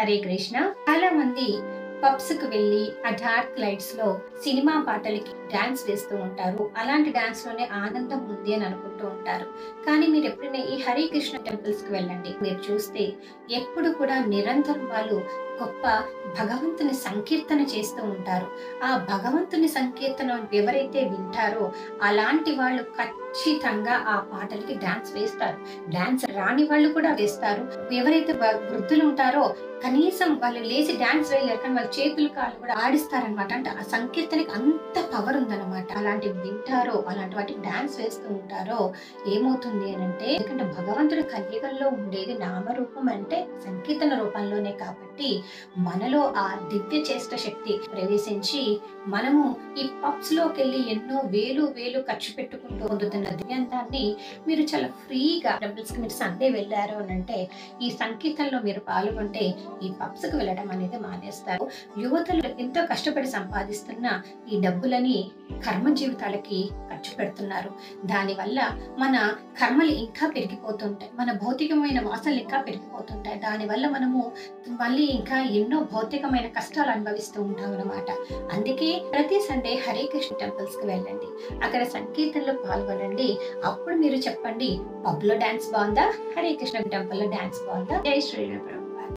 హరే కృష్ణ. చాలా మంది పబ్స్ కు వెళ్ళి ఆ డార్క్ లైట్స్ లో సినిమా పాటలకి డాన్స్ వేస్తూ ఉంటారు. అలాంటి డాన్స్ లోనే ఆనందం ఉంది అని అనుకుంటూ ఉంటారు. కానీ మీరు ఎప్పుడైనా ఈ హరే కృష్ణ టెంపుల్స్ కి వెళ్ళండి. మీరు చూస్తే ఎప్పుడు కూడా నిరంతరం వాళ్ళు గొప్ప భగవంతుని సంకీర్తన చేస్తూ ఉంటారు. ఆ భగవంతుని సంకీర్తన ఎవరైతే వింటారో అలాంటి వాళ్ళు ఖచ్చితంగా ఆ పాటలకి డాన్స్ వేస్తారు. డాన్స్ రాని వాళ్ళు కూడా వేస్తారు. ఎవరైతే వృద్ధులు ఉంటారో కనీసం వాళ్ళు లేచి డాన్స్ వేయలేరు, కానీ వాళ్ళ చేతులు కాళ్ళు కూడా ఆడిస్తారనమాట. అంటే ఆ సంకీర్తనకి అంత పవర్ ఉందన్నమాట. అలాంటివి వింటారో, అలాంటి వాటికి డాన్స్ వేస్తూ ఉంటారో ఏమవుతుంది అని అంటే, ఎందుకంటే భగవంతుడి కలియుగంలో ఉండేది నామరూపం అంటే సంకీర్తన రూపంలోనే కాబట్టి మనలో ఆ దివ్య చేష్ట శక్తి ప్రవేశించి మనము ఈ పబ్స్ లోకి వెళ్ళి ఎన్నో వేలు వేలు ఖర్చు పెట్టుకుంటూ పొందుతున్న దివ్యాంతాన్ని మీరు చాలా ఫ్రీగా టెంపుల్స్ కి మీరు సండే వెళ్ళారు అని అంటే, ఈ సంకీర్తనలో మీరు పాల్గొంటే ఈ పబ్స్ కు వెళ్ళడం అనేది మానేస్తారు. యువతలు ఎంతో కష్టపడి సంపాదిస్తున్న ఈ డబ్బులని కర్మ జీవితాలకి ఖర్చు పెడుతున్నారు. దానివల్ల మన కర్మలు ఇంకా పెరిగిపోతుంటాయి, మన భౌతికమైన వాసనలు ఇంకా పెరిగిపోతుంటాయి. దానివల్ల మనము మళ్ళీ ఇంకా ఎన్నో భౌతికమైన కష్టాలు అనుభవిస్తూ ఉంటాం అన్నమాట. అందుకే ప్రతి సండే హరే కృష్ణ టెంపుల్స్ కి వెళ్ళండి, అక్కడ సంకీర్తనలో పాల్గొనండి. అప్పుడు మీరు చెప్పండి, పబ్ లో డాన్స్ బాగుందా, హరే కృష్ణ టెంపుల్ లో డాన్స్ బాగుందా. జై శ్రీరామ్.